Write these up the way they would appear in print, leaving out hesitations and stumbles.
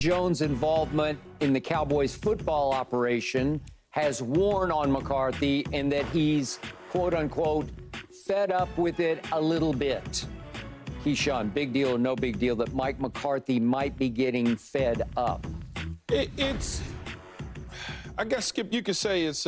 Jones' involvement in the Cowboys football operation has worn on McCarthy and that he's, quote unquote, fed up with it a little bit. Keyshawn, big deal or no big deal that Mike McCarthy might be getting fed up? I guess, Skip, you could say it's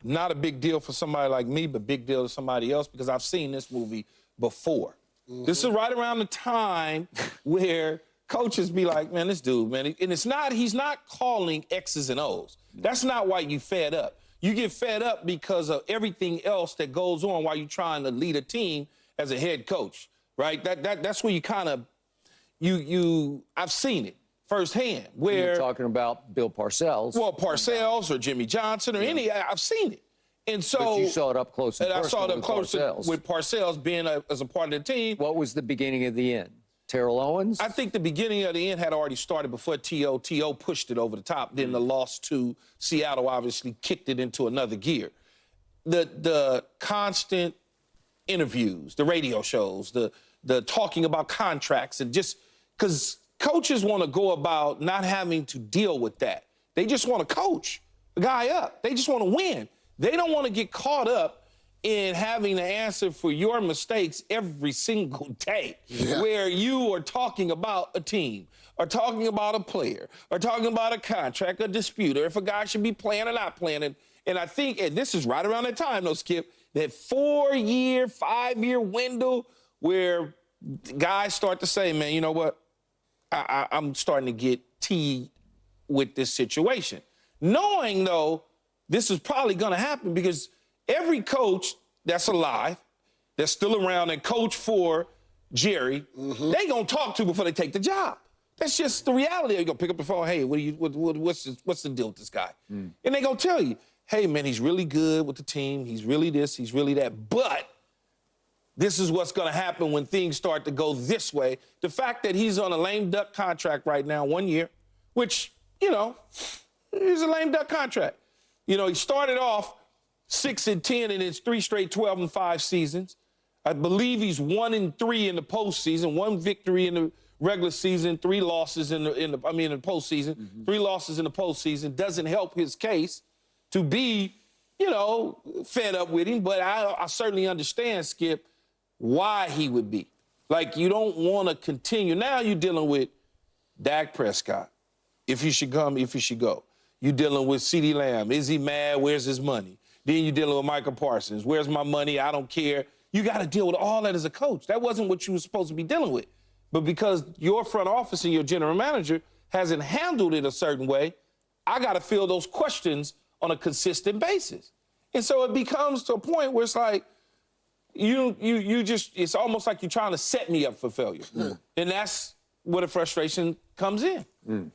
not a big deal for somebody like me, but big deal to somebody else because I've seen this movie before. Mm-hmm. This is right around the time where coaches be like, man, this dude, man, and he's not calling X's and O's. That's not why you fed up. You get fed up because of everything else that goes on while you're trying to lead a team as a head coach, right? That's where you kind of, I've seen it firsthand. Where you're talking about Bill Parcells. Well, Parcells or Jimmy Johnson or I've seen it. And so, but you saw it up close and I saw it up close Parcells. with Parcells being as a part of the team. What was the beginning of the end? Terrell Owens? I think the beginning of the end had already started before T.O. pushed it over the top. Then the loss to Seattle obviously kicked it into another gear. The constant interviews, the radio shows, the talking about contracts, and just because coaches want to go about not having to deal with that. They just want to coach the guy up. They just want to win. They don't want to get caught up in having to answer for your mistakes every single day, where you are talking about a team, or talking about a player, or talking about a contract, a dispute, or if a guy should be playing or not playing. And I think, and this is right around that time, though, Skip, that 4-year, 5-year window where guys start to say, man, you know what? I'm starting to get teed with this situation. Knowing, though, this is probably going to happen because every coach that's alive, that's still around and coach for Jerry, they going to talk to before they take the job. That's just the reality. They're going to pick up the phone, hey, what's the deal with this guy? And they're going to tell you, hey, man, he's really good with the team. He's really this, he's really that. But this is what's going to happen when things start to go this way. The fact that he's on a lame duck contract right now, 1 year, which, is a lame duck contract. He started off 6-10 in his 3 straight 12-5 seasons. I believe he's 1-3 in the postseason, 1 victory in the regular season, 3 losses in the postseason. 3 losses in the postseason doesn't help his case to be, fed up with him. But I certainly understand, Skip, why he would be. Like, you don't want to continue. Now you're dealing with Dak Prescott. If you should come, if you should go. You're dealing with CeeDee Lamb. Is he mad? Where's his money? Then you're dealing with Michael Parsons. Where's my money? I don't care. You got to deal with all that as a coach. That wasn't what you were supposed to be dealing with. But because your front office and your general manager hasn't handled it a certain way, I got to fill those questions on a consistent basis. And so it becomes to a point where it's like, it's almost like you're trying to set me up for failure. And that's where the frustration comes in.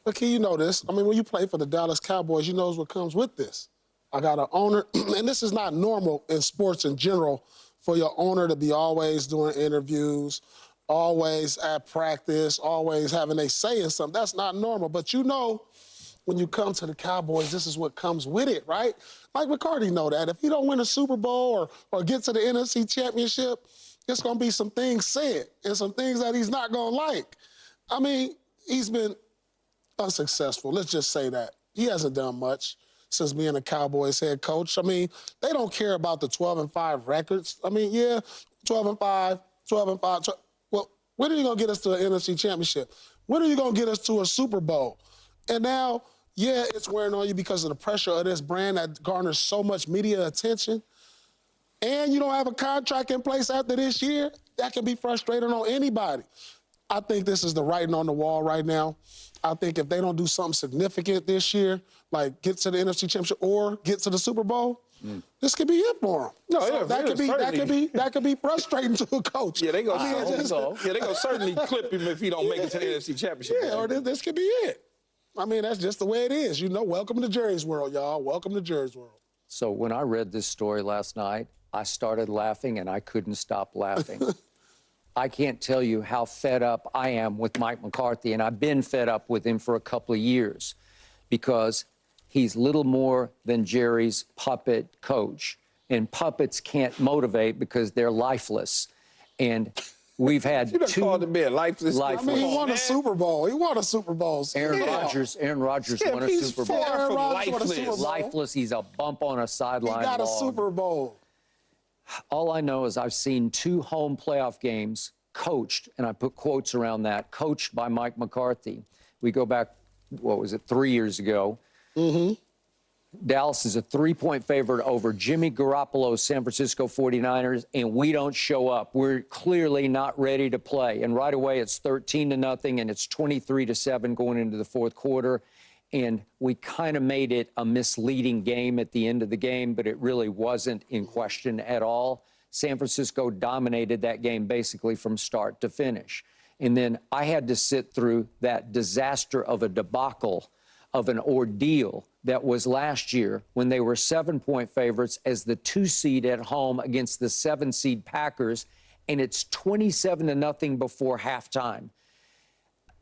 But Key, you know this. I mean, when you play for the Dallas Cowboys, you know what comes with this. I got an owner, and this is not normal in sports in general, for your owner to be always doing interviews, always at practice, always having a say in something. That's not normal. But when you come to the Cowboys, this is what comes with it, right? Mike McCarthy know that. If he don't win a Super Bowl or get to the NFC Championship, it's going to be some things said and some things that he's not going to like. I mean, he's been unsuccessful. Let's just say that. He hasn't done much since being a Cowboys head coach. I mean, they don't care about the 12-5 records. I mean, 12-5, 12-5. Well, when are you going to get us to an NFC Championship? When are you going to get us to a Super Bowl? And now, it's wearing on you because of the pressure of this brand that garners so much media attention. And you don't have a contract in place after this year. That can be frustrating on anybody. I think this is the writing on the wall right now. I think if they don't do something significant this year, like get to the NFC Championship or get to the Super Bowl, this could be it for them. No, so that could be frustrating to a coach. Yeah, they gonna certainly clip him if he don't make it to the NFC Championship. Yeah, or this could be it. I mean, that's just the way it is. Welcome to Jerry's world, y'all. Welcome to Jerry's world. So when I read this story last night, I started laughing and I couldn't stop laughing. I can't tell you how fed up I am with Mike McCarthy, and I've been fed up with him for a couple of years because he's little more than Jerry's puppet coach, and puppets can't motivate because they're lifeless. And We've had You done two. called the man lifeless. Lifeless. I mean, he Come on, won a Super Bowl. He won a Super Bowl. Aaron Yeah. Rodgers won a he's Super Bowl. far Aaron from Rodgers won a Super lifeless. Bowl. Lifeless. He's a bump on a He sideline got a log. Super Bowl. All I know is I've seen 2 home playoff games coached, and I put quotes around that, coached by Mike McCarthy. We go back, 3 years ago. Dallas is a 3-point favorite over Jimmy Garoppolo's San Francisco 49ers, and we don't show up. We're clearly not ready to play. And right away, it's 13-0, and it's 23-7 going into the fourth quarter. And we kind of made it a misleading game at the end of the game, but it really wasn't in question at all. San Francisco dominated that game basically from start to finish. And then I had to sit through that disaster of a debacle of an ordeal that was last year when they were 7-point favorites as the 2 seed at home against the 7 seed Packers, and it's 27-0 before halftime.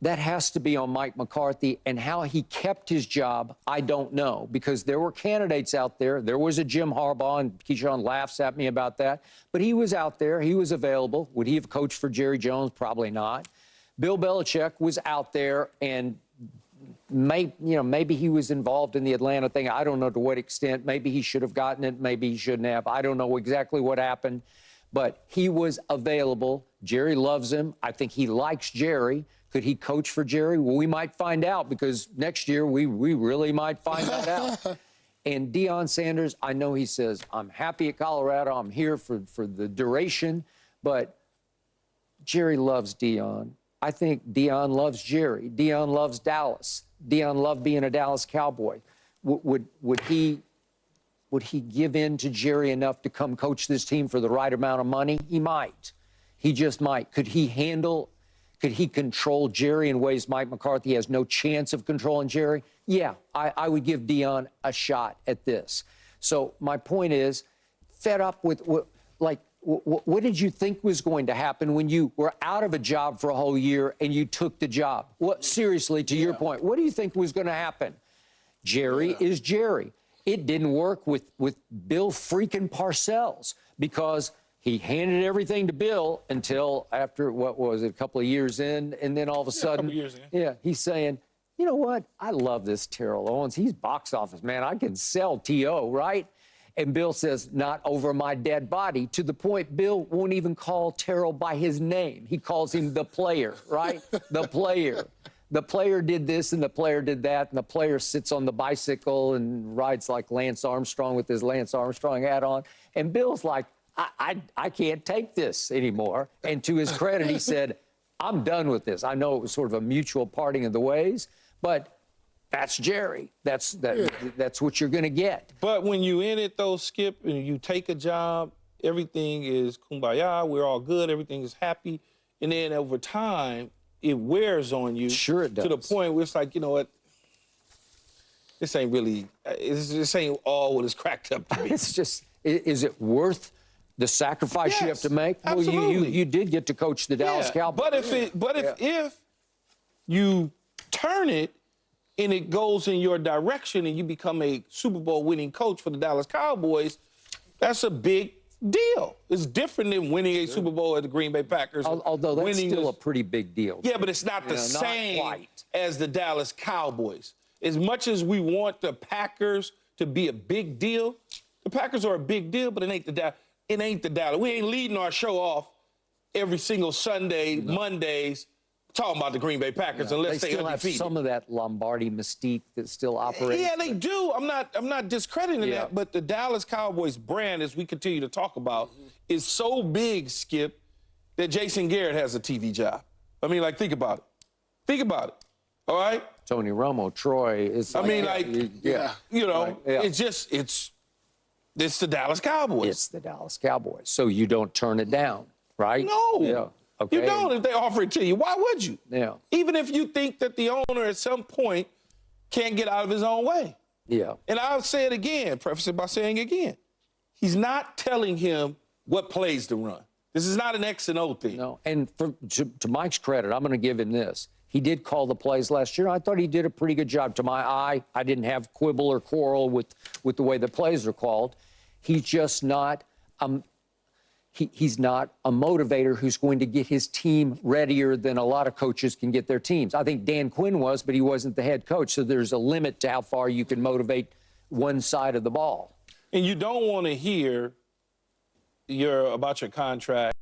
That has to be on Mike McCarthy, and how he kept his job, I don't know, because there were candidates out there. There was a Jim Harbaugh, and Keyshawn laughs at me about that, but he was out there. He was available. Would he have coached for Jerry Jones? Probably not. Bill Belichick was out there, and maybe he was involved in the Atlanta thing. I don't know to what extent. Maybe he should have gotten it. Maybe he shouldn't have. I don't know exactly what happened, but he was available. Jerry loves him. I think he likes Jerry. Could he coach for Jerry? Well, we might find out, because next year we really might find that out. And Deion Sanders, I know he says, I'm happy at Colorado. I'm here for the duration. But Jerry loves Deion. I think Deion loves Jerry. Deion loves Dallas. Deion loved being a Dallas Cowboy. Would he give in to Jerry enough to come coach this team for the right amount of money? He might. He just might. Could he control Jerry in ways Mike McCarthy has no chance of controlling Jerry? Yeah, I would give Deion a shot at this. So my point is, fed up with, what did you think was going to happen when you were out of a job for a whole year and you took the job? What, seriously, to your point, what do you think was going to happen? Jerry is Jerry. It didn't work with Bill freaking Parcells, because he handed everything to Bill until after, a couple of years in, and then all of a sudden, he's saying, you know what? I love this Terrell Owens. He's box office, man. I can sell T.O., right? And Bill says, not over my dead body, to the point Bill won't even call Terrell by his name. He calls him the player, right? The player. The player did this and the player did that, and the player sits on the bicycle and rides like Lance Armstrong with his Lance Armstrong hat on. And Bill's like, I can't take this anymore. And to his credit, he said, I'm done with this. I know it was sort of a mutual parting of the ways, but that's Jerry. That's what you're going to get. But when you in it, though, Skip, and you take a job, everything is kumbaya, we're all good, everything is happy. And then over time, it wears on you. Sure it does. To the point where it's like, you know what? This ain't really, this ain't all what it's cracked up to be. It's just, is it worth the sacrifice you have to make? Absolutely. Well, you did get to coach the Dallas Cowboys. But if you turn it and it goes in your direction and you become a Super Bowl winning coach for the Dallas Cowboys, that's a big deal. It's different than winning a Super Bowl at the Green Bay Packers. Although that's still a pretty big deal. Yeah, but it's not the same not as the Dallas Cowboys. As much as we want the Packers to be a big deal, the Packers are a big deal, but it ain't the Dallas. We ain't leading our show off every single Sunday, Mondays, talking about the Green Bay Packers unless they still have some of that Lombardi mystique that still operates. Yeah, they do. I'm not discrediting that, but the Dallas Cowboys brand, as we continue to talk about, is so big, Skip, that Jason Garrett has a TV job. I mean, like, think about it. Think about it. All right? Tony Romo, Troy. It's I mean, like, you know, it's just, it's the Dallas Cowboys. It's the Dallas Cowboys. So you don't turn it down, right? No. Yeah. Okay. You don't if they offer it to you. Why would you? Yeah. Even if you think that the owner at some point can't get out of his own way. Yeah. And I'll say it again, preface it by saying again, he's not telling him what plays to run. This is not an X and O thing. No. And to Mike's credit, I'm going to give him this. He did call the plays last year. I thought he did a pretty good job. To my eye, I didn't have quibble or quarrel with the way the plays are called. He's just not he's not a motivator who's going to get his team readier than a lot of coaches can get their teams. I think Dan Quinn was, but he wasn't the head coach. So there's a limit to how far you can motivate one side of the ball. And you don't want to hear about your contract